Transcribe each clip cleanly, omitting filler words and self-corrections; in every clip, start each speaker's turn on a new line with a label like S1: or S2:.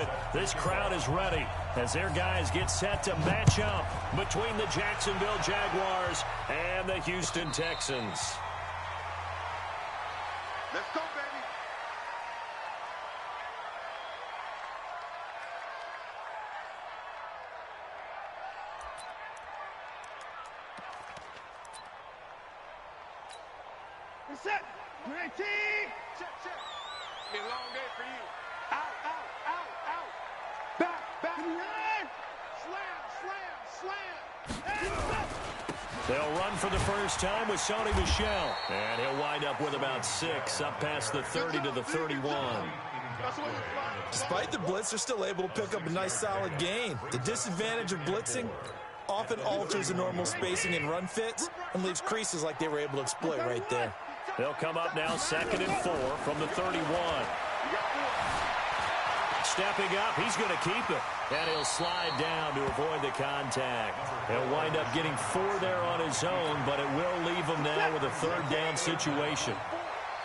S1: it. This crowd is ready as their guys get set to match up between the Jacksonville Jaguars and the Houston Texans.
S2: Let's go, baby. Set. 19. Check. Be a long day for you. Out. Back. Slam.
S1: They'll run for the first time with Sony Michel. And he'll wind up with about 6, up past the 30 to the 31.
S3: Despite the blitz, they're still able to pick up a nice solid gain. The disadvantage of blitzing often alters the normal spacing and run fits and leaves creases like they were able to exploit right there.
S1: They'll come up now 2nd and 4 from the 31. Stepping up, he's going to keep it. And he'll slide down to avoid the contact. He'll wind up getting 4 there on his own, but it will leave him now with a 3rd down situation.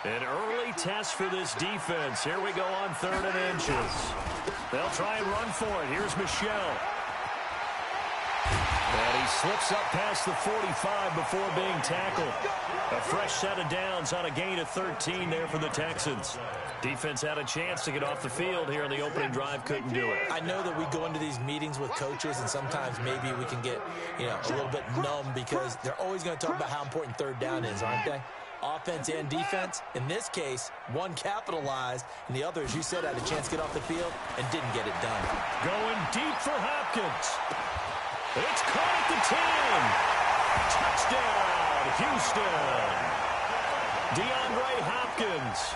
S1: An early test for this defense. Here we go on 3rd and inches. They'll try and run for it. Here's Michel. And he slips up past the 45 before being tackled. A fresh set of downs on a gain of 13 there for the Texans. Defense had a chance to get off the field here in the opening drive, couldn't do it.
S3: I know that we go into these meetings with coaches, and sometimes maybe we can get, a little bit numb because they're always going to talk about how important 3rd down is, aren't they? Offense and defense. In this case, one capitalized, and the other, as you said, had a chance to get off the field and didn't get it done.
S1: Going deep for Hopkins. It's caught at the 10. Touchdown, Houston. DeAndre Hopkins,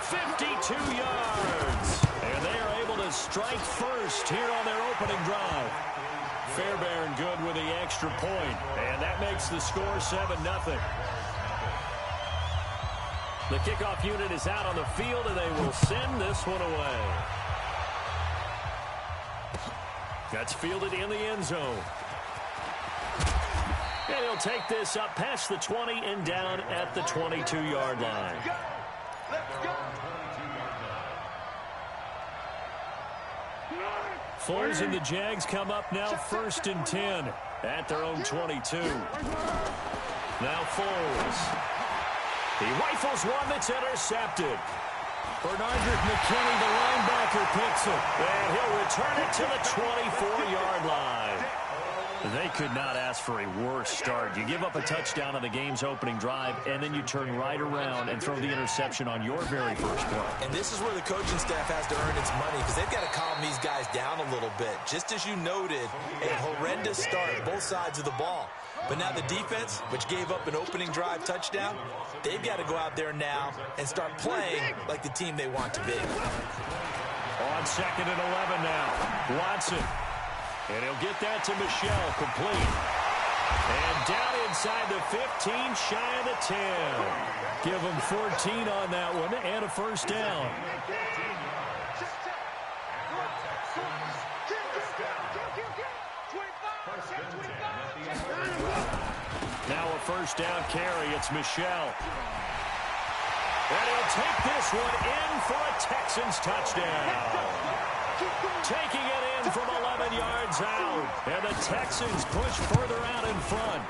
S1: 52 yards. And they are able to strike first here on their opening drive. Fairbairn good with the extra point, and that makes the score 7-0. The kickoff unit is out on the field, and they will send this one away. That's fielded in the end zone. And he'll take this up past the 20 and down at the 22-yard line. Foles and the Jags come up now 1st and 10 at their own 22. Now Foles. He rifles one that's intercepted. Bernard McKinney, the linebacker, picks it. And he'll return it to the 24-yard line. They could not ask for a worse start. You give up a touchdown on the game's opening drive, and then you turn right around and throw the interception on your very first play.
S3: And this is where the coaching staff has to earn its money because they've got to calm these guys down a little bit. Just as you noted, a horrendous start, both sides of the ball. But now the defense, which gave up an opening drive touchdown, they've got to go out there now and start playing like the team they want to be.
S1: On 2nd and 11 now, Watson. And he'll get that to Michel, complete. And down inside the 15, shy of the 10. Give him 14 on that one and a first down. Now a first down carry. It's Michel. And he'll take this one in for a Texans touchdown. Taking it in from 11 yards out. And the Texans push further out in front.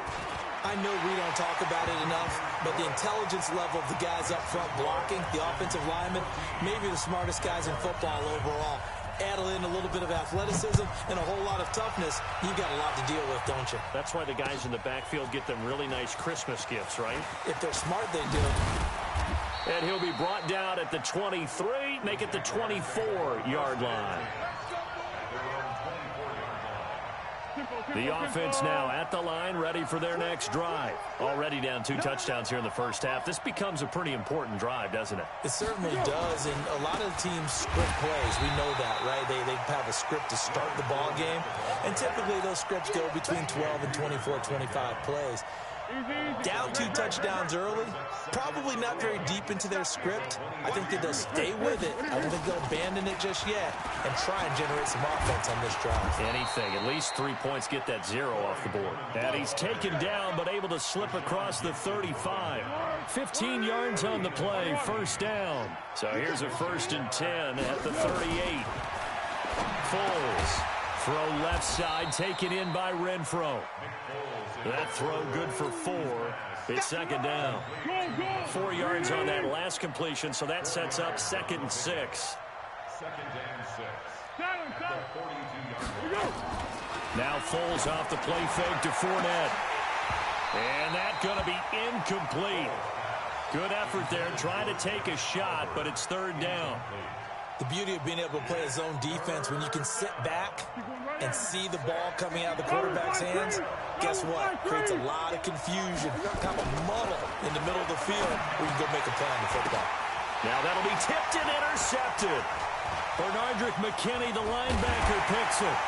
S3: I know we don't talk about it enough, but the intelligence level of the guys up front blocking, the offensive linemen, maybe the smartest guys in football overall. Add in a little bit of athleticism and a whole lot of toughness, you've got a lot to deal with, don't you?
S1: That's why the guys in the backfield get them really nice Christmas gifts, right?
S3: If they're smart, they do.
S1: And he'll be brought down at the 23, make it the 24-yard line. The offense now at the line, ready for their next drive. Already down 2 touchdowns here in the first half. This becomes a pretty important drive, doesn't it?
S3: It certainly does, and a lot of teams script plays. We know that, right? They have a script to start the ball game, and typically those scripts go between 12 and 24, 25 plays. Down 2 touchdowns early, probably not very deep into their script. I think that they'll stay with it. I don't think they'll abandon it just yet and try and generate some offense on this drive.
S1: Anything, at least 3 points, get that 0 off the board. And he's taken down but able to slip across the 35. 15 yards on the play, first down. So here's a 1st and 10 at the 38. Foles. Throw left side, taken in by Renfro. That throw good for 4. It's second down. 4 yards on that last completion, so that sets up 2nd and 6. Now Foles off the play fake to Fournette. And that's going to be incomplete. Good effort there, trying to take a shot, but it's 3rd down.
S3: The beauty of being able to play a zone defense, when you can sit back and see the ball coming out of the quarterback's hands, guess what? Creates a lot of confusion, kind of a muddle in the middle of the field where you can go make a play on the football.
S1: Now that'll be tipped and intercepted. Bernardrick McKinney, the linebacker, picks it.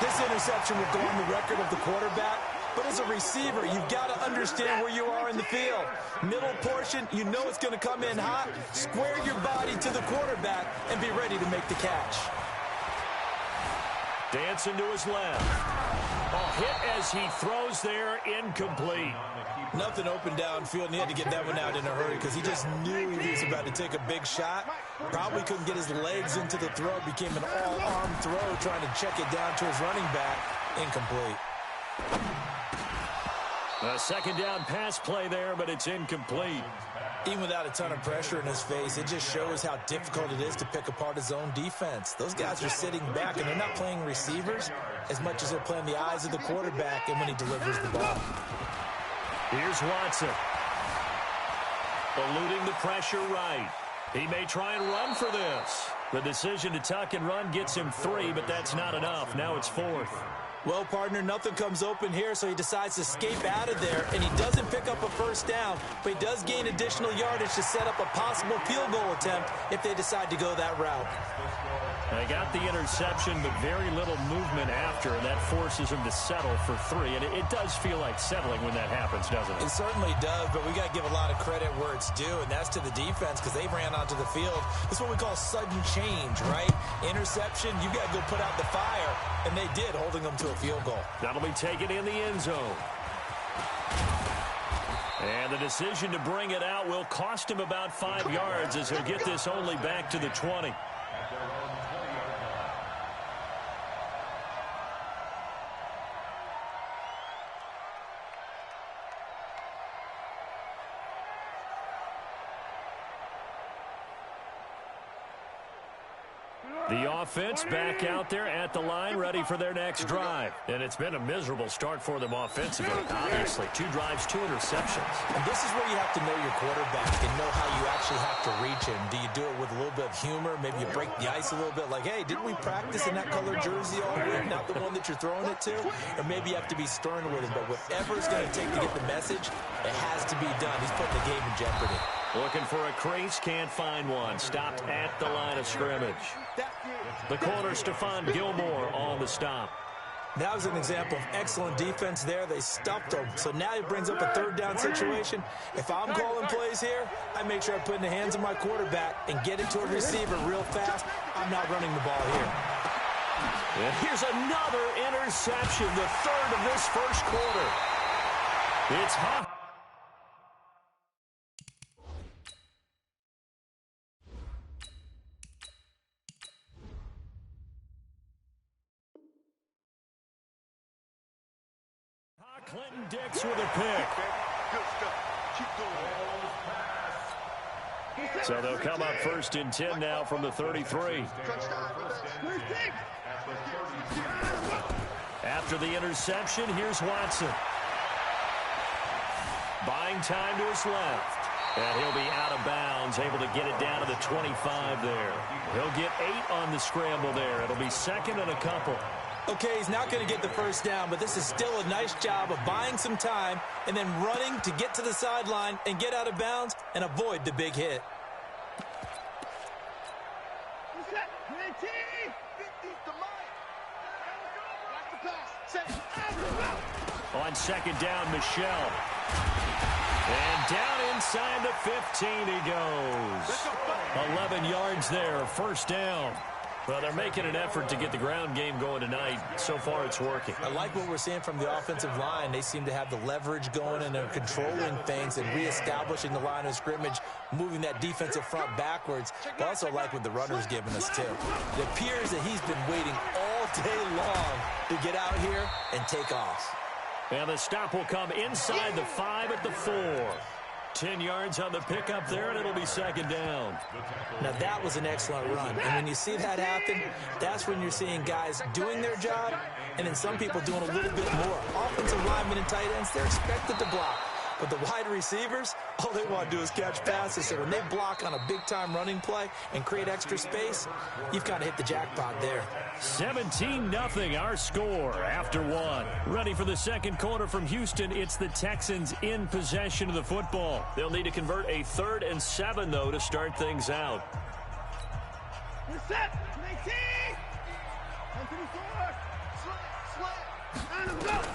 S3: This interception will go on the record of the quarterback, but as a receiver, you've got to understand where you are in the field. Middle portion, you know it's going to come in hot. Square your body to the quarterback and be ready to make the catch.
S1: Dancing to his left. A hit as he throws there, incomplete.
S3: Nothing open downfield, and he had to get that one out in a hurry because he just knew he was about to take a big shot. Probably couldn't get his legs into the throw. Became an all-arm throw, trying to check it down to his running back. Incomplete.
S1: A 2nd down pass play there, but it's incomplete.
S3: Even without a ton of pressure in his face, it just shows how difficult it is to pick apart his own defense. Those guys are sitting back, and they're not playing receivers as much as they're playing the eyes of the quarterback and when he delivers the ball.
S1: Here's Watson. Eluding the pressure right. He may try and run for this. The decision to tuck and run gets him 3, but that's not enough. Now it's 4th.
S3: Well, partner, nothing comes open here, so he decides to escape out of there, and he doesn't pick up a 1st down, but he does gain additional yardage to set up a possible field goal attempt if they decide to go that route.
S1: They got the interception, but very little movement after, and that forces him to settle for 3. And it does feel like settling when that happens, doesn't it?
S3: It certainly does, but we got to give a lot of credit where it's due, and that's to the defense because they ran onto the field. That's what we call sudden change, right? Interception, you got to go put out the fire, and they did, holding them to a field goal.
S1: That'll be taken in the end zone. And the decision to bring it out will cost him about 5 yards as he'll get this only back to the 20. The offense back out there at the line, ready for their next drive. And it's been a miserable start for them offensively. Obviously, 2 drives, 2 interceptions.
S3: And this is where you have to know your quarterback and know how you actually have to reach him. Do you do it with a little bit of humor? Maybe you break the ice a little bit, like, hey, didn't we practice in that colored jersey all week, not the one that you're throwing it to? Or maybe you have to be stern with him. But whatever it's going to take to get the message, it has to be done. He's putting the game in jeopardy.
S1: Looking for a crease, can't find one. Stopped at the line of scrimmage. The corner, Stephon Gilmore, on the stop.
S3: That was an example of excellent defense there. They stuffed him. So now it brings up a 3rd down situation. If I'm calling plays here, I make sure I put it in the hands of my quarterback and get it to a receiver real fast. I'm not running the ball here.
S1: And here's another interception, the 3rd of this 1st quarter. It's hot. Clinton Dix with a pick. So they'll come up 1st and 10 now from the 33. After the interception, here's Watson. Buying time to his left. And he'll be out of bounds, able to get it down to the 25 there. He'll get 8 on the scramble there. It'll be 2nd and a couple.
S3: Okay, he's not going to get the 1st down, but this is still a nice job of buying some time and then running to get to the sideline and get out of bounds and avoid the big hit.
S1: On 2nd down, Michelle. And down inside the 15 he goes. 11 yards there, 1st down. Well, they're making an effort to get the ground game going tonight. So far, it's working.
S3: I like what we're seeing from the offensive line. They seem to have the leverage going, and they're controlling things and reestablishing the line of scrimmage, moving that defensive front backwards. But also like what the runner's giving us, too. It appears that he's been waiting all day long to get out here and take off.
S1: And the stop will come inside the 5 at the 4. 10 yards on the pickup there, and it'll be second down.
S3: Now, that was an excellent run. And when you see that happen, that's when you're seeing guys doing their job and then some people doing a little bit more. Offensive linemen and tight ends, they're expected to block. But the wide receivers, all they want to do is catch passes. So when they block on a big-time running play and create extra space, you've kind of hit the jackpot there.
S1: 17-0 our score after 1. Ready for the second quarter from Houston. It's the Texans in possession of the football. They'll need to convert a 3rd and 7, though, to start things out.
S2: We're set. 19. 124. Slant. And go.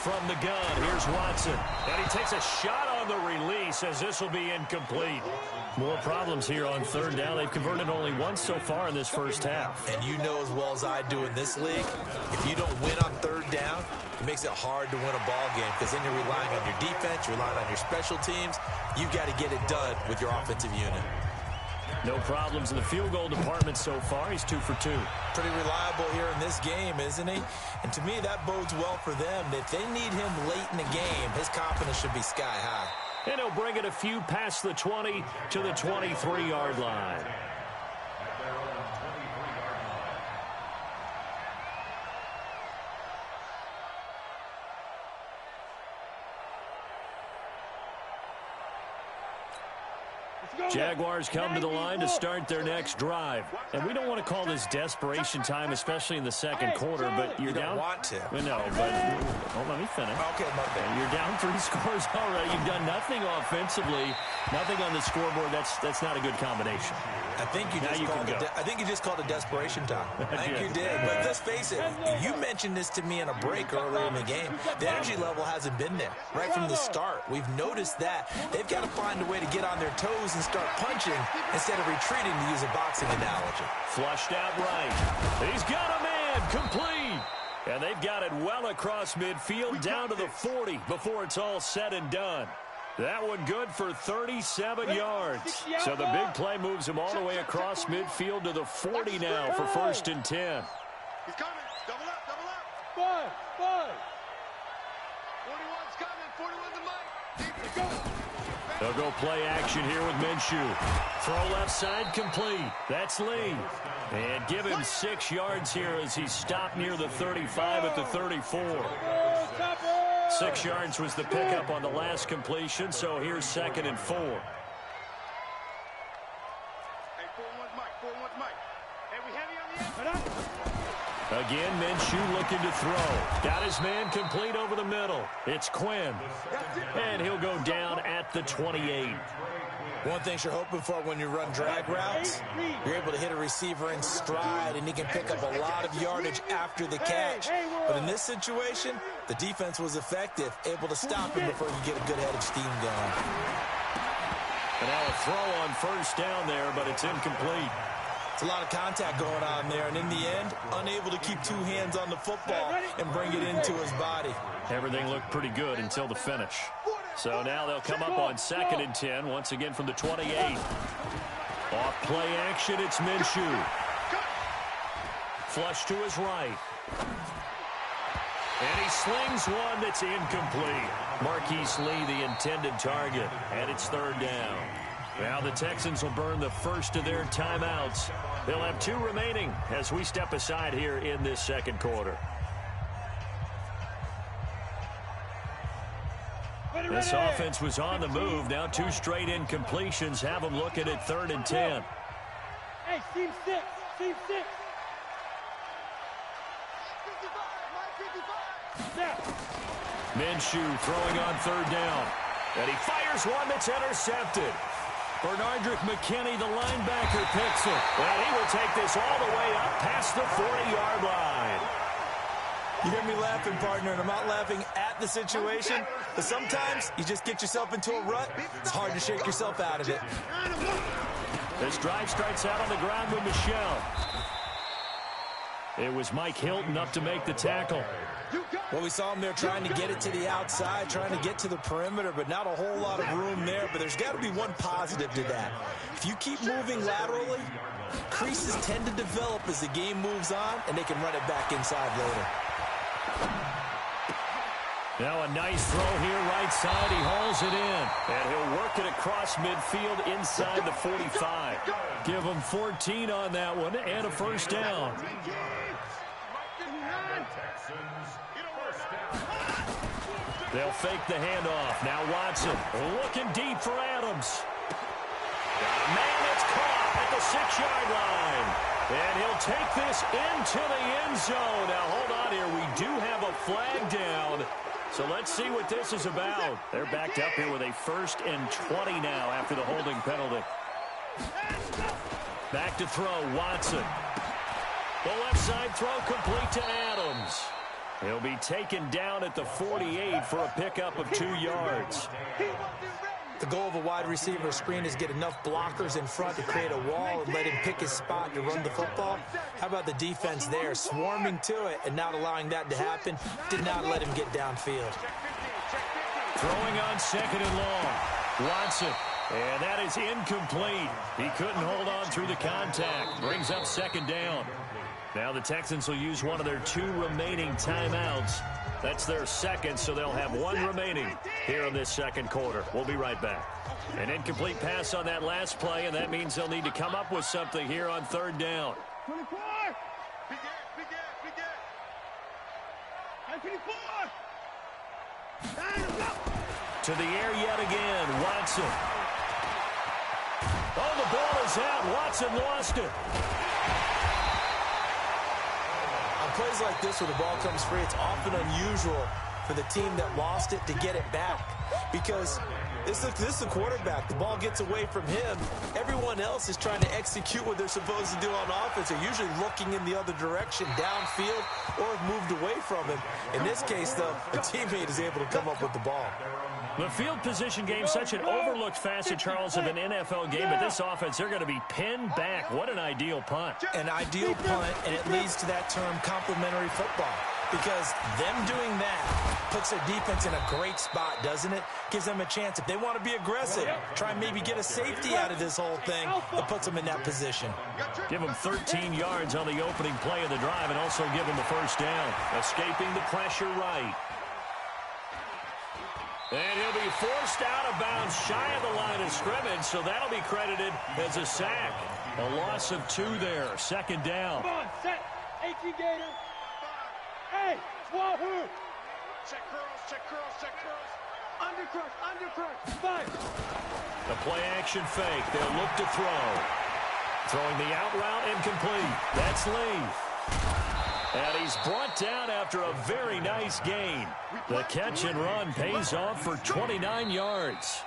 S1: From the gun, here's Watson. And he takes a shot on the release as this will be incomplete. More problems here on 3rd down. They've converted only once so far in this first half.
S3: And you know as well as I do in this league, if you don't win on 3rd down, it makes it hard to win a ball game because then you're relying on your defense, you're relying on your special teams. You've got to get it done with your offensive unit.
S1: No problems in the field goal department so far. He's 2 for 2.
S3: Pretty reliable here in this game, isn't he? And to me, that bodes well for them. If they need him late in the game, his confidence should be sky high.
S1: And he'll bring it a few past the 20 to the 23-yard line. Jaguars come to the line to start their next drive. And we don't want to call this desperation time, especially in the second quarter, but you're down.
S3: You don't want to.
S1: No, but let me finish.
S3: Okay, my bad.
S1: You're down 3 scores already. You've done nothing offensively, nothing on the scoreboard. That's not a good combination.
S3: I think you just called it desperation time. I think you did. But let's face it, you mentioned this to me in a break earlier in the game. The energy level hasn't been there right from the start. We've noticed that. They've got to find a way to get on their toes and start punching instead of retreating, to use a boxing analogy.
S1: Flushed out right. He's got a man, complete. And they've got it well across midfield down to the 40 before it's all said and done. That one good for 37 yards. So the big play moves him all the way across midfield to the 40 now for 1st and 10.
S2: He's coming. Double up, double up. 5. 41's coming. 41's the mic. Let's go.
S1: They'll go play action here with Minshew. Throw left side complete. That's Lee. And give him 6 yards here as he stopped near the 35 at the 34. 6 yards was the pickup on the last completion, so here's 2nd and 4.
S2: Hey, 41's mic. 41's mic. Hey, we heavy on the end.
S1: Again, Minshew looking to throw. Got his man complete over the middle. It's Quinn. And he'll go down at the 28.
S3: One thing you're hoping for when you run drag routes, you're able to hit a receiver in stride, and he can pick up a lot of yardage after the catch. But in this situation, the defense was effective, able to stop him before you get a good head of steam going.
S1: And now a throw on 1st down there, but it's incomplete.
S3: It's a lot of contact going on there, and in the end, unable to keep 2 hands on the football and bring it into his body.
S1: Everything looked pretty good until the finish. So now they'll come up on 2nd and 10, once again from the 28. Off play action, it's Minshew. Flush to his right. And he slings one that's incomplete. Marquise Lee, the intended target, and it's 3rd down. Now the Texans will burn the first of their timeouts. They'll have 2 remaining as we step aside here in this second quarter. This offense was on the move. Now 2 straight incompletions have them looking at 3rd and 10.
S2: Hey, team 6. Team 6.
S1: Minshew throwing on 3rd down. And he fires one that's intercepted. Bernardrick McKinney, the linebacker, picks it. And he will take this all the way up past the 40-yard line.
S3: You hear me laughing, partner, and I'm not laughing at the situation, but sometimes you just get yourself into a rut. It's hard to shake yourself out of it.
S1: This drive starts out on the ground with Michel. It was Mike Hilton up to make the tackle.
S3: Well, we saw him there trying to get it to the outside, trying to get to the perimeter, but not a whole lot of room there. But there's got to be one positive to that. If you keep moving laterally, creases tend to develop as the game moves on, and they can run it back inside later.
S1: Now a nice throw here right side. He hauls it in. And he'll work it across midfield inside the 45. Give him 14 on that one and a first down. They'll fake the handoff. Now Watson looking deep for Adams. Got a man that's caught at the 6-yard line. And he'll take this into the end zone. Now hold on here. We do have a flag down. So let's see what this is about. They're backed up here with a 1st and 20 now after the holding penalty. Back to throw, Watson. The left side throw complete to Adams. He'll be taken down at the 48 for a pickup of 2 yards.
S3: The goal of a wide receiver screen is get enough blockers in front to create a wall and let him pick his spot to run the football. How about the defense there, swarming to it and not allowing that to happen? Did not let him get downfield.
S1: Throwing on 2nd and long. Watson. And that is incomplete. He couldn't hold on through the contact. Brings up 2nd down. Now the Texans will use one of their 2 remaining timeouts. That's their 2nd, so they'll have 1 remaining here in this 2nd quarter. We'll be right back. An incomplete pass on that last play, and that means they'll need to come up with something here on 3rd down.
S2: 24!
S1: To the air yet again, Watson. Oh, the ball is out. Watson lost it.
S3: On plays like this where the ball comes free, it's often unusual for the team that lost it to get it back. Because this is the quarterback. The ball gets away from him. Everyone else is trying to execute what they're supposed to do on offense. They're usually looking in the other direction, downfield, or have moved away from him. In this case, though, a teammate is able to come up with the ball.
S1: The field position game, such an overlooked facet, Charles, of an NFL game. But this offense, they're going to be pinned back. What an ideal punt.
S3: An ideal punt, and it leads to that term complementary football. Because them doing that puts their defense in a great spot, doesn't it? Gives them a chance. If they want to be aggressive, try and maybe get a safety out of this whole thing, it puts them in that position.
S1: Give them 13 yards on the opening play of the drive and also give them the first down. Escaping the pressure right. And he'll be forced out of bounds shy of the line of scrimmage, so that'll be credited as a sack. A loss of 2 there. 2nd down.
S2: Come on, set. 18 Gator. Hey, Wahoo. Check curls. Undercross. 5.
S1: The play action fake. They'll look to throw. Throwing the out route incomplete. That's Lee. And he's brought down after a very nice gain. The catch and run pays off for 29 yards.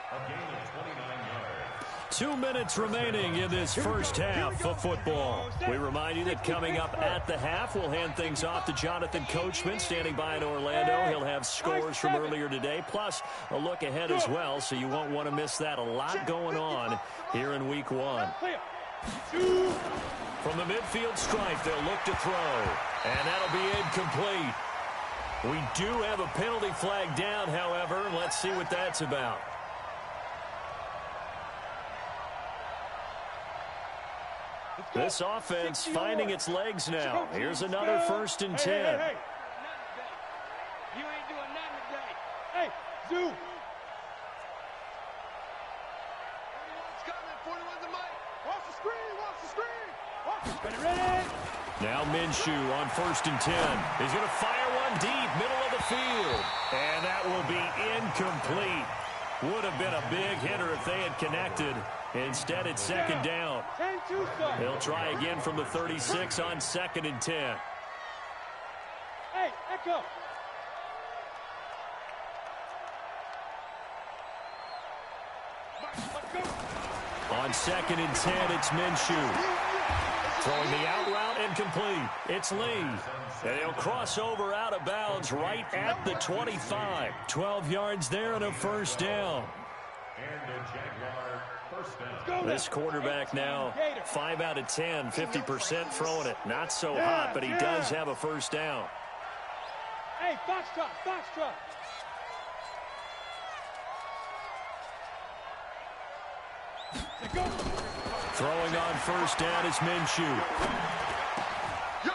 S1: 2 minutes remaining in this first half of football. We remind you that coming up at the half, we'll hand things off to Jonathan Coachman, standing by in Orlando. He'll have scores from earlier today, plus a look ahead as well, so you won't want to miss that. A lot going on here in Week 1. From the midfield stripe, they'll look to throw, and that'll be incomplete. We do have a penalty flag down, however. Let's see what that's about. This offense finding its legs now. Here's another 1st and 10.
S2: Hey. You ain't doing nothing today. Hey, Zoo. 41's coming. 41's the mic. Watch the screen. Ready.
S1: Now Minshew on 1st and 10. He's going to fire one deep, middle of the field. And that will be incomplete. Would have been a big hitter if they had connected. Instead, it's 2nd down. They'll try again from the 36 on 2nd and 10.
S2: Hey, Echo.
S1: On 2nd and 10, it's Minshew. Throwing the out route incomplete. It's Lee. And he'll cross over out of bounds right at the 25. 12 yards there and a first down.
S4: And the Jaguar
S1: This quarterback now 5 out of 10, 50% throwing it. Not so hot, but he does have a first down.
S2: Hey, Foxtrot, Foxtrot.
S1: Throwing on first down is Minshew.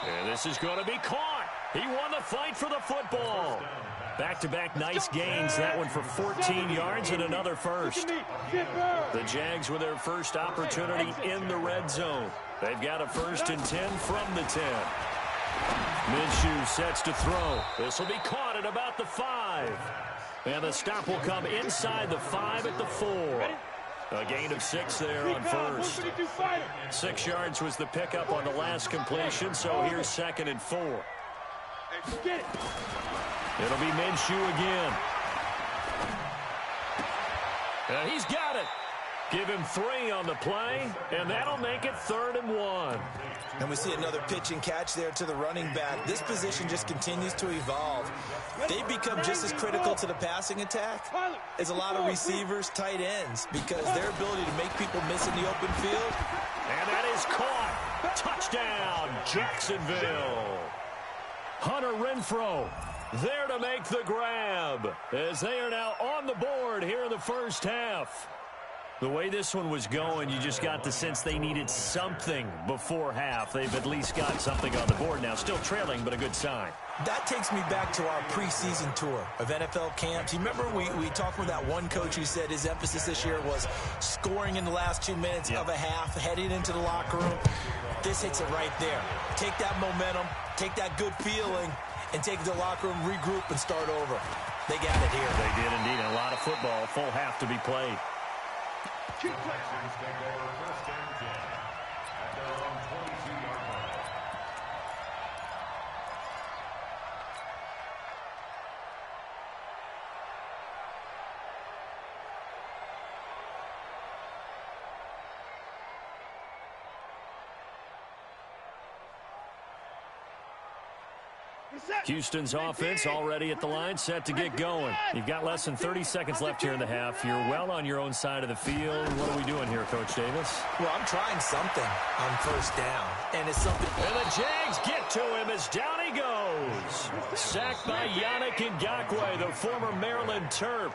S1: And this is going to be caught. He won the fight for the football. Back-to-back nice gains. That one for 14 yards and another first. The Jags with their first opportunity in the red zone. They've got a 1st and 10 from the 10. Minshew sets to throw. This will be caught at about the 5. And the stop will come inside the 5 at the 4. A gain of 6 there on first. 6 yards was the pickup on the last completion, so here's 2nd and 4. It'll be Minshew again. He's got it. Give him 3 on the play, and that'll make it 3rd and 1.
S3: And we see another pitch and catch there to the running back. This position just continues to evolve. They've become just as critical to the passing attack as a lot of receivers, tight ends, because their ability to make people miss in the open field.
S1: And that is caught. Touchdown, Jacksonville. Hunter Renfrow there to make the grab as they are now on the board here in the first half. The way this one was going, you just got the sense they needed something before half. They've at least got something on the board now. Still trailing, but a good sign.
S3: That takes me back to our preseason tour of NFL camps. You remember we talked with that one coach who said his emphasis this year was scoring in the last 2 minutes of a half, heading into the locker room. This hits it right there. Take that momentum, take that good feeling, and take it to the locker room, regroup, and start over. They got it here.
S1: They did indeed. A lot of football, full half to be played. Houston's offense already at the line, set to get going. You've got less than 30 seconds left here in the half. You're well on your own side of the field. What are we doing here, Coach Davis?
S3: Well, I'm trying something on first down, and it's something.
S1: And the Jags get to him as down he goes. Sacked by Yannick Ngakoue, the former Maryland Terp.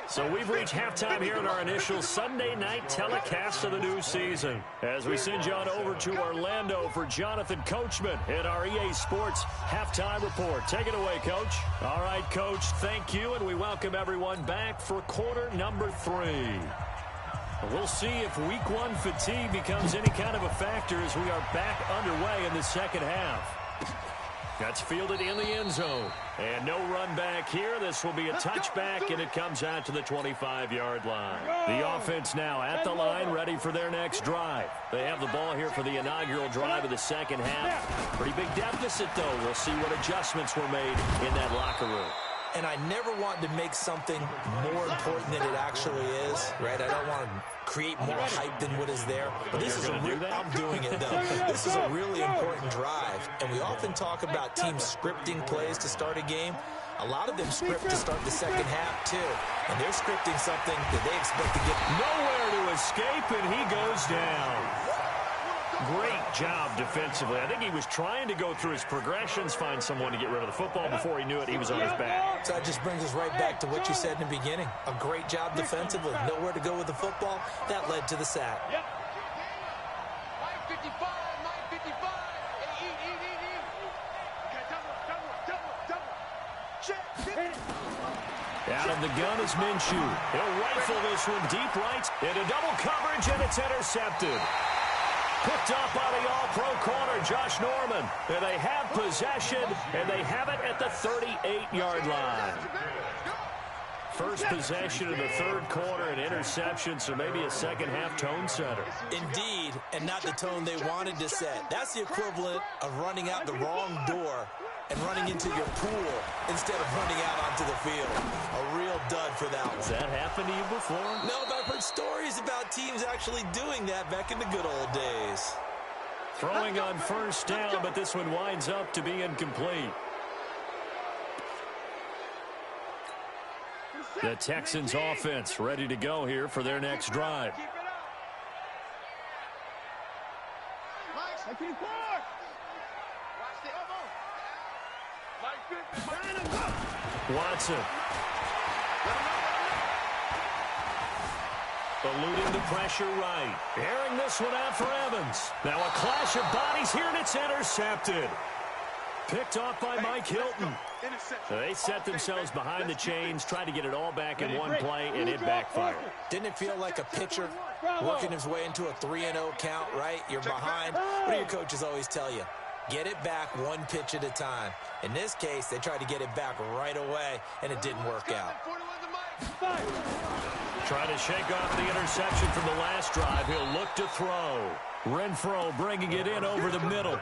S1: So we've reached halftime here in our initial Sunday night telecast of the new season. As we send you on over to Orlando for Jonathan Coachman in our EA Sports halftime report. Take it away, Coach. All right, Coach, thank you, and we welcome everyone back for quarter number 3. We'll see if week 1 fatigue becomes any kind of a factor as we are back underway in the second half. That's fielded in the end zone. And no run back here. This will be a touchback, and it comes out to the 25-yard line. The offense now at the line, ready for their next drive. They have the ball here for the inaugural drive of the second half. Pretty big deficit, though. We'll see what adjustments were made in that locker room.
S3: And I never want to make something more important than it actually is, right? I don't want to create more hype than what is there. But this is I'm doing it, though. This is a really important drive. And we often talk about teams scripting plays to start a game. A lot of them script to start the second half, too. And they're scripting something that they expect to get
S1: nowhere to escape, and he goes down. Great job defensively. I think he was trying to go through his progressions, find someone to get rid of the football. Before he knew it, he was on his back.
S3: So that just brings us right back to what you said in the beginning. A great job defensively. Nowhere to go with the football. That led to the sack.
S2: Yep. 55, 55. Eat. Okay, double. Check.
S1: Out of the gun is Minshew. He'll rifle this one deep right into double coverage, and it's intercepted. Picked up by the all-pro corner, Josh Norman. And they have possession, and they have it at the 38-yard line. First possession of the third quarter, an interception, so maybe a second-half tone setter.
S3: Indeed, and not the tone they wanted to set. That's the equivalent of running out the wrong door and running into your pool instead of running out onto the field. A real dud for that one.
S1: Has that happened to you before?
S3: No, but I've heard stories about teams actually doing that back in the good old days.
S1: Throwing on first down, but this one winds up to be incomplete. The Texans offense ready to go here for their next drive. Watson. Eluding the pressure right. Airing this one out for Evans. Now a clash of bodies here, and it's intercepted. Picked off by Mike Hilton. They set themselves behind the chains, tried to get it all back in one play, and it backfired.
S3: Didn't it feel like a pitcher working his way into a 3-0 count, right? You're behind. What do your coaches always tell you? Get it back one pitch at a time. In this case, they tried to get it back right away, and it didn't work out.
S1: Trying to shake off the interception from the last drive. He'll look to throw. Renfro bringing it in over the middle.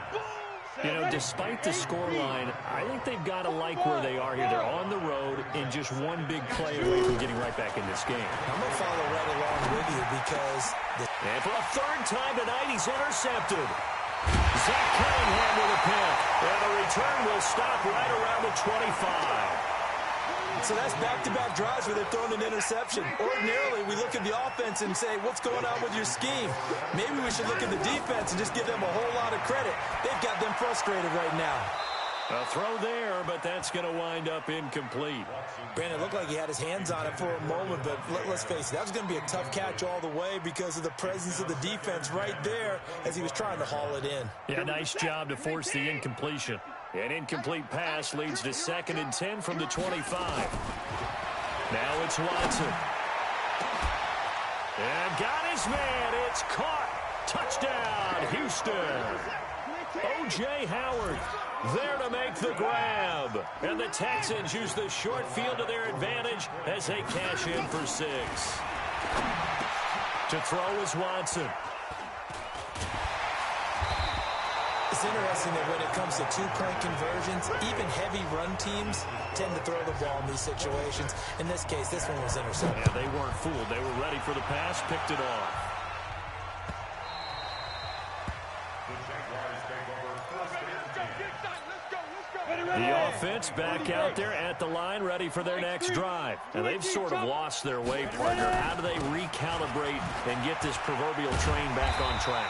S1: You know, despite the scoreline, I think they've got to like where they are here. They're on the road and just one big play away from getting right back in this game.
S3: I'm going to follow right along with you because...
S1: And for a third time tonight, he's intercepted. Zach Cunningham with a pick. And the return will stop right around the 25.
S3: So that's back-to-back drives where they've thrown an interception. Ordinarily, we look at the offense and say, what's going on with your scheme? Maybe we should look at the defense and just give them a whole lot of credit. They've got them frustrated right now.
S1: A throw there, but that's going to wind up incomplete.
S3: Brandon, it looked like he had his hands on it for a moment, but let's face it, that was going to be a tough catch all the way because of the presence of the defense right there as he was trying to haul it in.
S1: Yeah, nice job to force the incompletion. An incomplete pass leads to 2nd and 10 from the 25. Now it's Watson. And got his man. It's caught. Touchdown, Houston. O.J. Howard there to make the grab. And the Texans use the short field to their advantage as they cash in for 6. To throw is Watson.
S3: It's interesting that when it comes to two-point conversions, even heavy run teams tend to throw the ball in these situations. In this case, this one was intercepted.
S1: Yeah, they weren't fooled. They were ready for the pass, picked it off. The offense back out there at the line, ready for their next drive. And they've sort of lost their way, partner. How do they recalibrate and get this proverbial train back on track?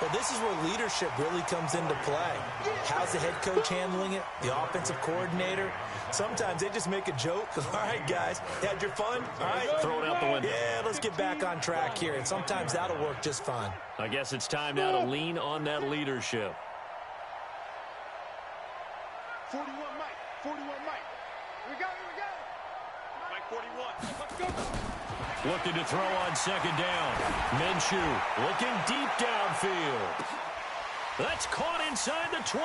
S3: Well, this is where leadership really comes into play. How's the head coach handling it? The offensive coordinator? Sometimes they just make a joke. All right, guys, had your fun? All right.
S1: Throw it out the window.
S3: Yeah, let's get back on track here. And sometimes that'll work just fine.
S1: I guess it's time now to lean on that leadership.
S2: 41 Mike. 41 Mike. We got it. Mike 41. Let's go.
S1: Looking to throw on 2nd down. Minshew looking deep downfield. That's caught inside the 20.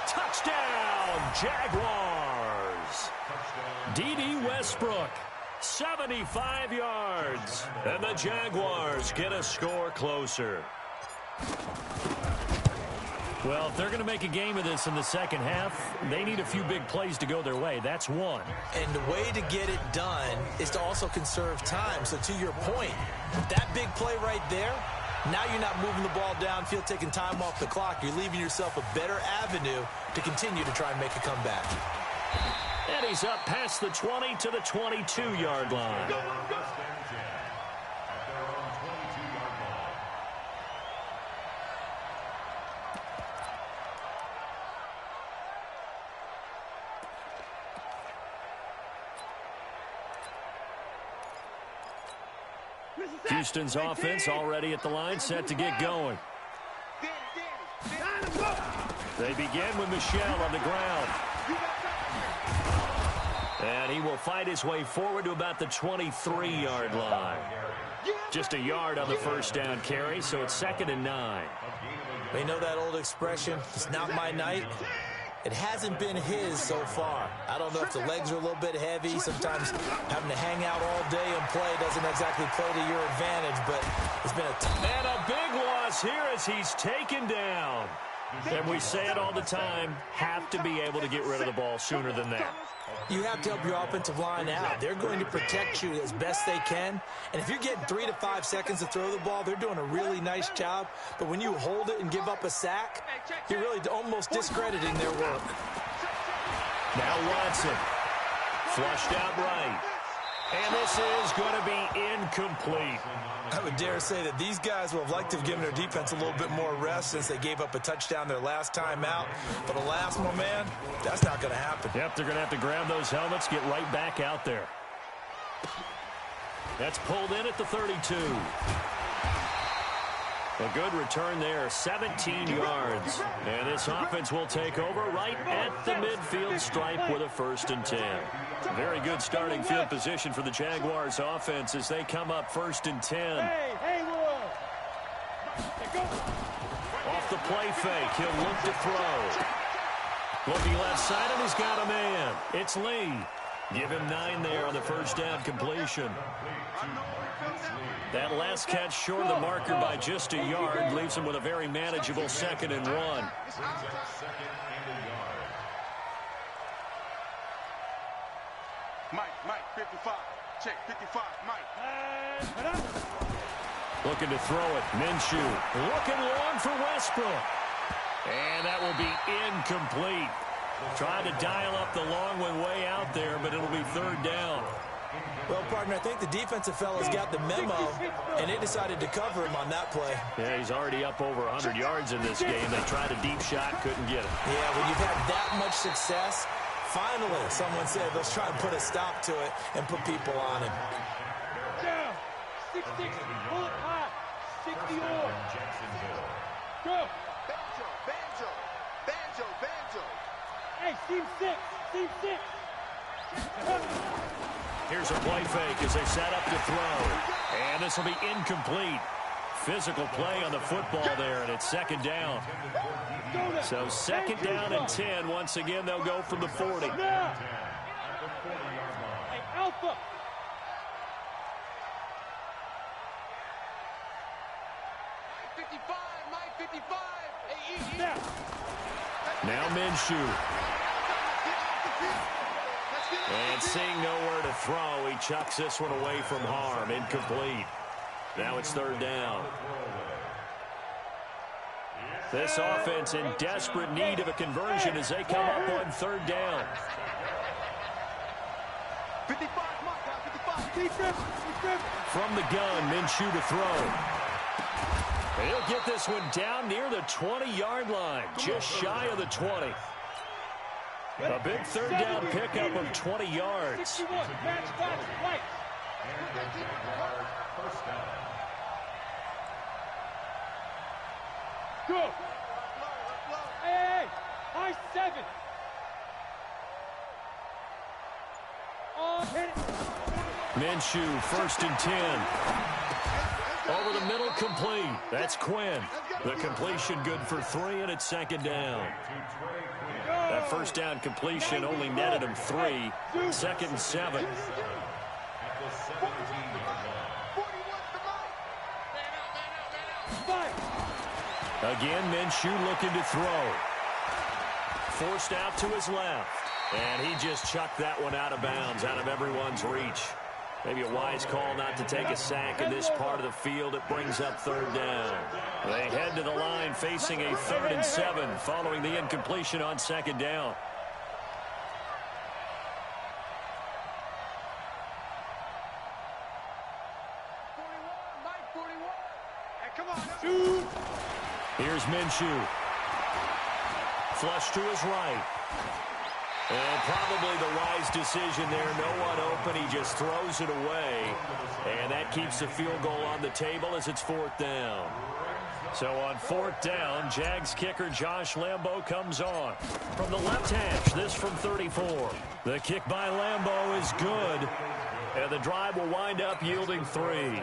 S1: Touchdown, Jaguars. D.D. Westbrook, 75 yards. And the Jaguars get a score closer. Well, if they're going to make a game of this in the second half, they need a few big plays to go their way. That's one.
S3: And the way to get it done is to also conserve time. So to your point, that big play right there, now you're not moving the ball downfield, taking time off the clock. You're leaving yourself a better avenue to continue to try and make a comeback.
S1: And he's up past the 20 to the 22-yard line. Houston's offense already at the line, set to get going. They begin with Michel on the ground. And he will fight his way forward to about the 23-yard line. Just a yard on the first down carry, so it's 2nd and 9.
S3: They know that old expression, it's not my night. It hasn't been his so far. I don't know if the legs are a little bit heavy. Sometimes having to hang out all day and play doesn't exactly play to your advantage, but it's been
S1: And a big loss here as he's taken down. And we say it all the time, have to be able to get rid of the ball sooner than that.
S3: You have to help your offensive line out. They're going to protect you as best they can. And if you're getting 3 to 5 seconds to throw the ball, they're doing a really nice job. But when you hold it and give up a sack, you're really almost discrediting their work.
S1: Now Watson Flushed out right. And this is going to be incomplete.
S3: I would dare say that these guys would have liked to have given their defense a little bit more rest since they gave up a touchdown their last time out. But alas, my man, that's not going to happen.
S1: Yep, they're going to have to grab those helmets, get right back out there. That's pulled in at the 32. A good return there, 17 yards. And this offense will take over right at the midfield stripe with a 1st and 10. Very good starting field position for the Jaguars offense as they come up 1st and 10. Off the play fake, he'll look to throw. Looking left side, and he's got a man. It's Lee. Give him 9 there on the 1st down completion. That last catch short of the marker by just a yard leaves him with a very manageable 2nd and 1.
S2: Mike, 55. Check, 55, Mike.
S1: Looking to throw it. Minshew looking long for Westbrook. And that will be incomplete. Trying to dial up the long one way out there, but it'll be 3rd down.
S3: Well, partner, I think the defensive fellas got the memo, and they decided to cover him on that play.
S1: Yeah, he's already up over 100 yards in this game. They tried a deep shot, couldn't get it.
S3: Yeah, when you've had that much success, finally, someone said, let's try and put a stop to it and put people on him.
S2: Down. 6-6, pull it high. 60 or. Go. Banjo. Hey, team 6.
S1: Here's a play fake as they set up to throw. And this will be incomplete. Physical play on the football there, and it's 2nd down. So 2nd down and 10. Once again, they'll go from the 40.
S2: Hey, Alpha. Mike 55. Hey,
S1: now Minshew. And seeing nowhere to throw, he chucks this one away from harm. Incomplete. Now it's 3rd down. This offense in desperate need of a conversion as they come up on 3rd down.
S2: 55,
S1: From the gun, Minshew to throw. He'll get this one down near the 20-yard line, just shy of the 20. A big 3rd down pickup of 20 yards.
S2: Go. Hey, high 7. Hit it.
S1: Minshew, 1st and 10. Over the middle, complete. That's Quinn. The completion good for 3, and it's 2nd down. That 1st down completion only netted him 3. 2nd and 7. Again, Minshew looking to throw. Forced out to his left. And he just chucked that one out of bounds, out of everyone's reach. Maybe a wise call not to take a sack in this part of the field. It brings up 3rd down. They head to the line facing a 3rd and 7 following the incompletion on 2nd down. Here's Minshew. Flush to his right. And probably the wise decision there. No one open. He just throws it away. And that keeps the field goal on the table as it's 4th down. So on 4th down, Jags kicker Josh Lambo comes on. From the left hash, this from 34. The kick by Lambo is good. And the drive will wind up yielding 3.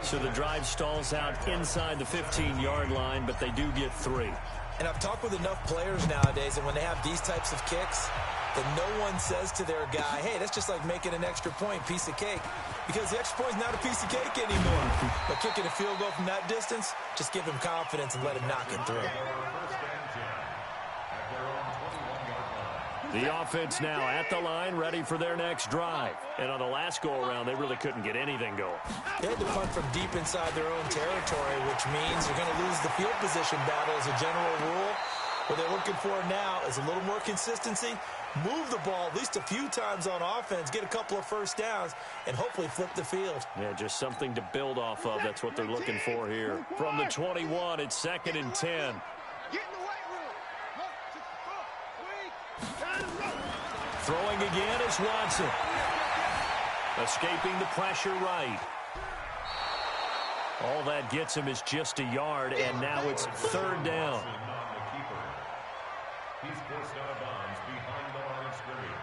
S1: So the drive stalls out inside the 15-yard line, but they do get 3.
S3: And I've talked with enough players nowadays, and when they have these types of kicks, that no one says to their guy, hey, that's just like making an extra point, piece of cake. Because the extra point is not a piece of cake anymore. But kicking a field goal from that distance, just give him confidence and let him knock it through.
S1: The offense now at the line, ready for their next drive. And on the last go-around, they really couldn't get anything going.
S3: They had to punt from deep inside their own territory, which means you're going to lose the field position battle as a general rule. What they're looking for now is a little more consistency, move the ball at least a few times on offense, get a couple of first downs, and hopefully flip the field.
S1: Yeah, just something to build off of. That's what they're looking for here. From the 21, it's 2nd and 10. Throwing again is Watson. Escaping the pressure right. All that gets him is just a yard, and now it's 3rd down.
S4: He's forced out of bounds behind the line of scrimmage.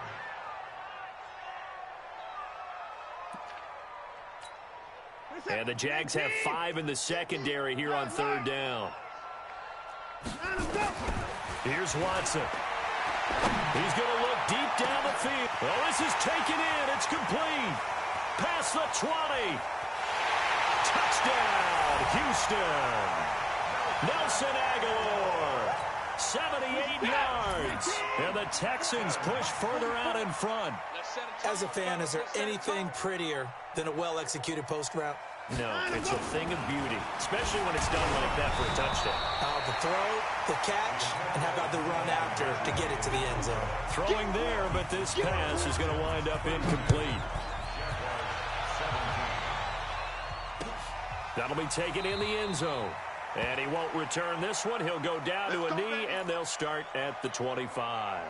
S1: And the Jags have 5 in the secondary here on 3rd down. Here's Watson. He's going to look deep down the field. Well, this is taken in. It's complete. Past the 20. Touchdown, Houston. Nelson Aguilar, 78 yards. And the Texans push further out in front.
S3: As a fan, is there anything prettier than a well-executed post route?
S1: No, it's a thing of beauty, especially when it's done like that for a touchdown.
S3: The throw, the catch, and how about the run after to get it to the end zone?
S1: Throwing there, but this pass is going to wind up incomplete. That'll be taken in the end zone. And he won't return this one. He'll go down to a knee, and they'll start at the 25.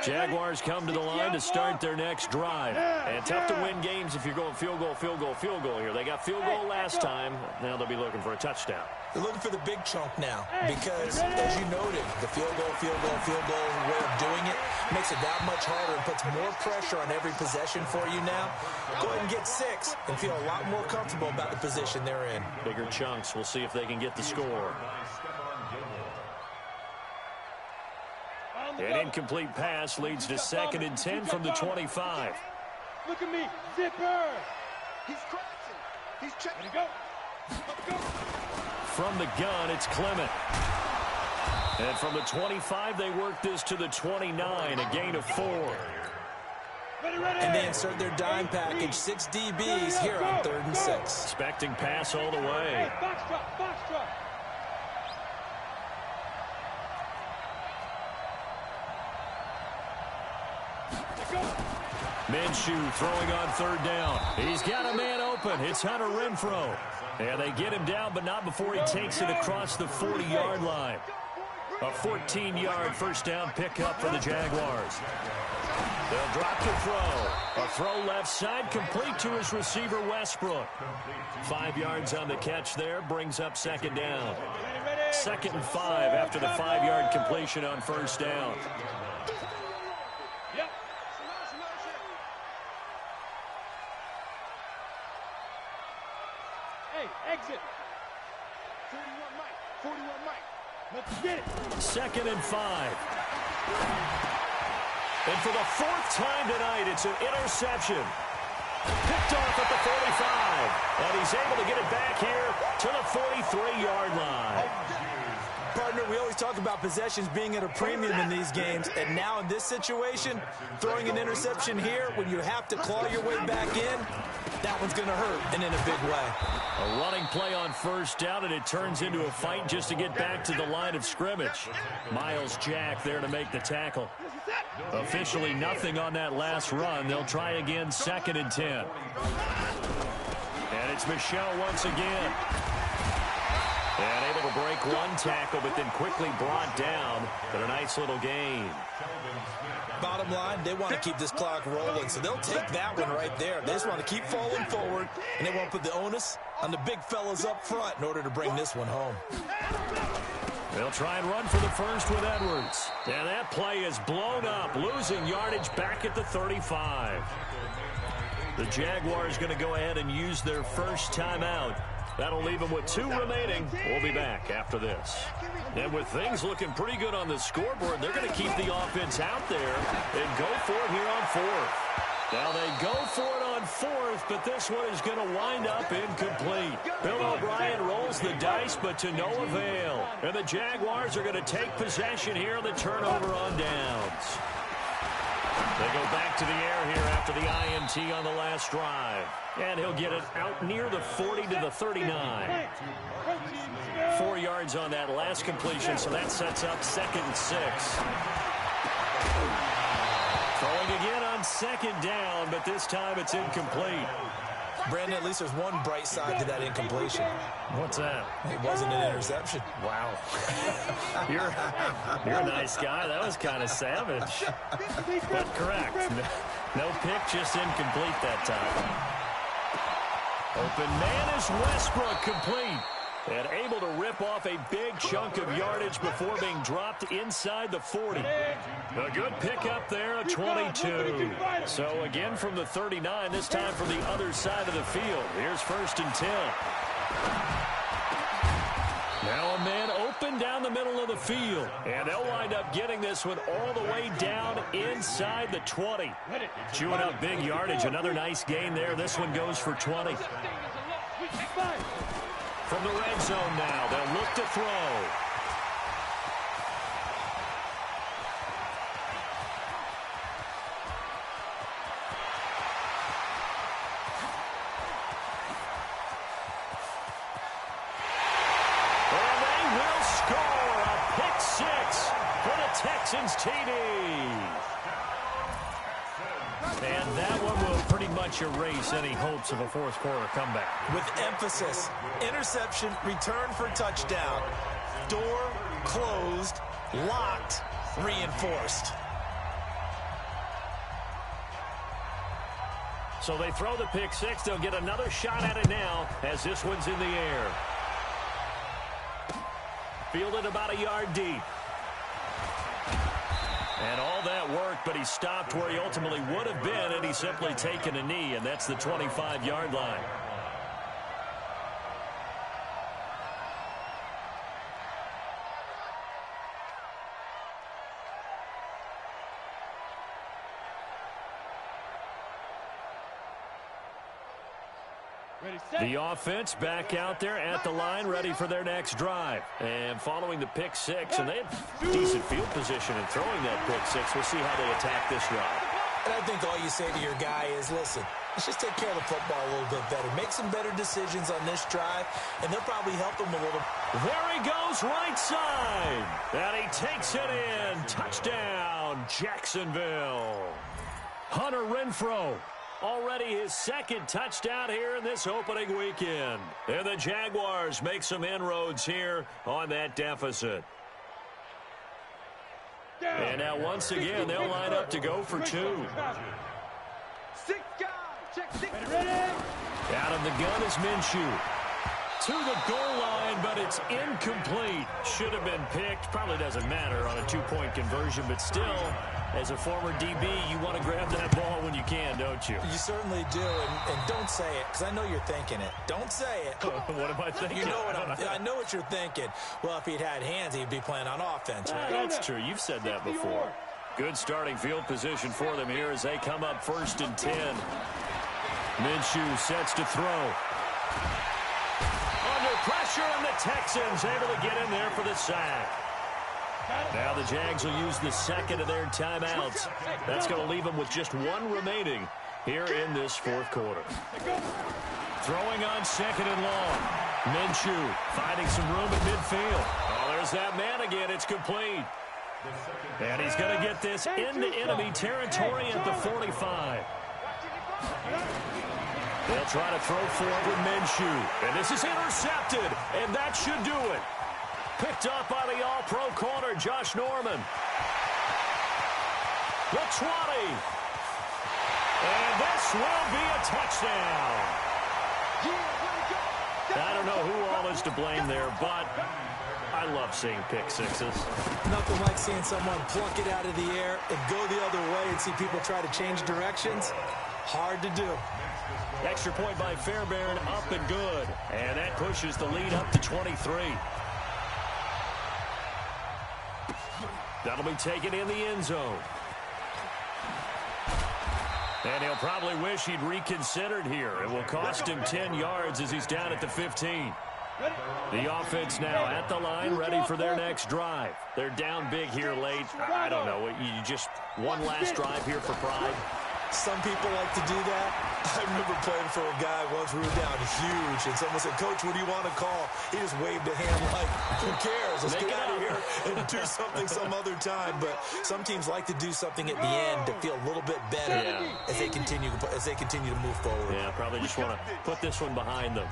S1: Jaguars come to the line to start their next drive. And tough to win games if you're going field goal, field goal, field goal here. They got field goal last time. Now they'll be looking for a touchdown.
S3: They're looking for the big chunk now because, as you noted, the field goal way of doing it makes it that much harder and puts more pressure on every possession for you now. Go ahead and get 6 and feel a lot more comfortable about the position they're in.
S1: Bigger chunks. We'll see if they can get the score. An incomplete pass leads to 2nd and 10 from the 25.
S2: Look at me, zipper. He's crossing. He's checking. Go. Go.
S1: From the gun, it's Clement. And from the 25, they work this to the 29, a gain of 4.
S3: And they insert their dime package, 6 DBs here on 3rd and 6.
S1: Expecting pass all the way.
S2: Box drop.
S1: Minshew throwing on 3rd down. He's got a man open. It's Hunter Renfrow. And they get him down, but not before he takes it across the 40-yard line. A 14-yard first down pickup for the Jaguars. They'll drop the throw. A throw left side, complete to his receiver, Westbrook. 5 yards on the catch there, brings up 2nd down. 2nd and 5 after the 5-yard completion on first down.
S2: Exit. 41 Mike. Let's get it.
S1: 2nd and 5. And for the 4th time tonight, it's an interception. Picked off at the 45. And he's able to get it back here to the 43-yard line.
S3: Partner, we always talk about possessions being at a premium in these games, and now in this situation, throwing an interception here when you have to claw your way back in, that one's going to hurt, and in a big way.
S1: A running play on first down, and it turns into a fight just to get back to the line of scrimmage. Miles Jack there to make the tackle. Officially nothing on that last run. They'll try again, 2nd and 10. And it's Michel once again. And able to break one tackle, but then quickly brought down. But a nice little gain.
S3: Bottom line, they want to keep this clock rolling, so they'll take that one right there. They just want to keep falling forward, and they want to put the onus on the big fellas up front in order to bring this one home.
S1: They'll try and run for the first with Edwards. And that play is blown up, losing yardage back at the 35. The Jaguars going to go ahead and use their first timeout. That'll leave them with 2 remaining. We'll be back after this. And with things looking pretty good on the scoreboard, they're going to keep the offense out there and go for it here on 4th. Now they go for it on 4th, but this one is going to wind up incomplete. Bill O'Brien rolls the dice, but to no avail. And the Jaguars are going to take possession here on the turnover on downs. They go back to the air here after the INT on the last drive. And he'll get it out near the 40 to the 39. 4 yards on that last completion, so that sets up 2nd and 6. Throwing again on 2nd down, but this time it's incomplete.
S3: Brandon, at least there's one bright side to that incompletion.
S1: What's that?
S3: It wasn't an interception.
S1: Wow. You're a nice guy. That was kind of savage. But correct. No pick, just incomplete that time. Open man is Westbrook, complete. And able to rip off a big chunk of yardage before being dropped inside the 40. A good pickup there, a 22. So again from the 39, this time from the other side of the field. Here's 1st and 10. Now a man open down the middle of the field. And they'll wind up getting this one all the way down inside the 20. Chewing up big yardage. Another nice gain there. This one goes for 20. From the red zone now, they'll look to throw. And they will score a pick 6 for the Texans TD. And that one will pretty much erase any hopes of a fourth quarter comeback.
S3: With emphasis, interception, return for touchdown. Door closed, locked, reinforced.
S1: So they throw the pick 6. They'll get another shot at it now as this one's in the air. Fielded about a yard deep. And all that worked, but he stopped where he ultimately would have been, and he's simply taken a knee, and that's the 25-yard line. The offense back out there at the line, ready for their next drive. And following the pick 6, and they have decent field position in throwing that pick 6. We'll see how they attack this drive.
S3: And I think all you say to your guy is, listen, let's just take care of the football a little bit better. Make some better decisions on this drive, and they'll probably help him a little.
S1: There he goes, right side. And he takes it in. Touchdown, Jacksonville. Hunter Renfrow. Already his 2nd touchdown here in this opening weekend. And the Jaguars make some inroads here on that deficit. And now once again, they'll line up to go for 2.
S2: 6 guys. Check 6.
S1: Out of the gun is Minshew. To the goal line, but it's incomplete. Should have been picked. Probably doesn't matter on a 2-point conversion, but still, as a former DB, you want to grab that ball when you can, don't you?
S3: You certainly do, and don't say it, because I know you're thinking it. Don't say it.
S1: What am I thinking?
S3: You know what I know what you're thinking. Well, if he'd had hands, he'd be playing on offense. Right?
S1: That's true. You've said that before. Good starting field position for them here as they come up 1st and 10. Minshew sets to throw. Under pressure, and the Texans able to get in there for the sack. Now the Jags will use the 2nd of their timeouts. That's going to leave them with just 1 remaining here in this 4th quarter. Throwing on 2nd and long. Minshew finding some room at midfield. Oh, there's that man again. It's complete. And he's going to get this into enemy territory at the 45. They'll try to throw forward with Minshew. And this is intercepted. And that should do it. Picked up by the all-pro corner, Josh Norman. The 20. And this will be a touchdown. I don't know who all is to blame there, but I love seeing pick 6s.
S3: Nothing like seeing someone pluck it out of the air and go the other way and see people try to change directions. Hard to do.
S1: Extra point by Fairbairn, up and good. And that pushes the lead up to 23. That'll be taken in the end zone. And he'll probably wish he'd reconsidered here. It will cost him 10 yards as he's down at the 15. The offense now at the line, ready for their next drive. They're down big here late. I don't know. You just one last drive here for pride.
S3: Some people like to do that. I remember playing for a guy once we were down huge, and someone said, "Coach, what do you want to call?" He just waved a hand like, "Who cares? Let's get out of here and do something some other time." But some teams like to do something at the end to feel a little bit better as they continue to move forward.
S1: Yeah, probably just want to put this one behind them.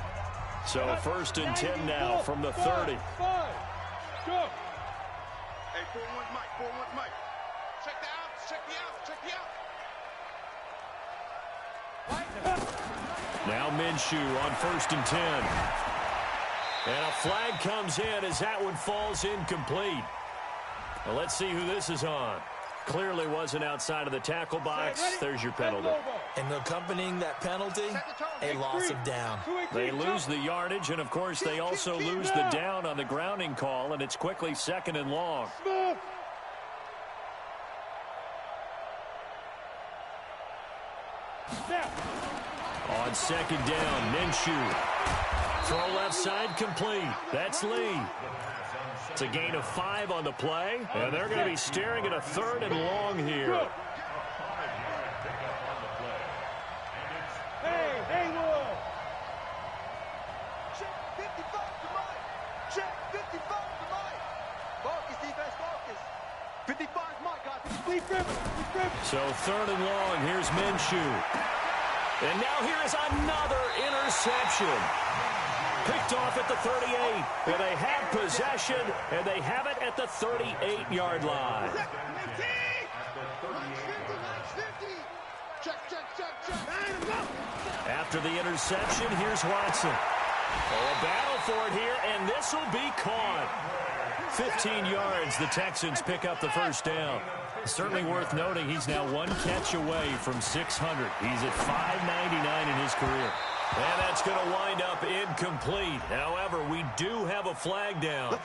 S1: So 1st and 10 now from the 30.
S2: Go. Hey, 4-1 Mike, 4-1 Mike. Check the outs, check the outs, check the outs.
S1: Now Minshew on 1st and 10. And a flag comes in as that one falls incomplete. Well, let's see who this is on. Clearly wasn't outside of the tackle box. There's your penalty.
S3: And accompanying that penalty, a loss of down.
S1: They lose the yardage, and, of course, they also lose the down on the grounding call, and it's quickly 2nd and long. On 2nd down, Minshew. Throw left side complete. That's Lee. It's a gain of 5 on the play, and they're going to be staring at a 3rd and long here.
S2: Hey, Will. Check 55 to Mike. Check 55 to Mike. Focus, defense, focus. 55 Mike, guys.
S1: So 3rd and long, here's Minshew. And now here is another interception. Picked off at the 38. And they have possession, and they have it at the 38-yard line. After the interception, here's Watson. Oh, a battle for it here, and this will be caught. 15 yards, the Texans pick up the 1st down. Certainly worth noting he's now 1 catch away from 600. He's at 599 in his career. And that's going to wind up incomplete. However, we do have a flag down.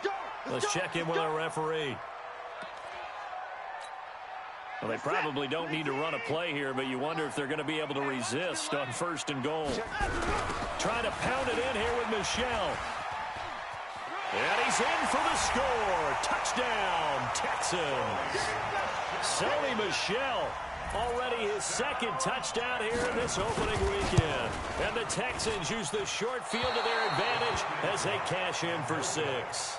S1: Let's check in with our referee. Well, they probably don't need to run a play here, but you wonder if they're going to be able to resist on 1st and goal. Trying to pound it in here with Michel. And he's in for the score. Touchdown, Texans. Sony Michel, already his 2nd touchdown here in this opening weekend. And the Texans use the short field to their advantage as they cash in for 6.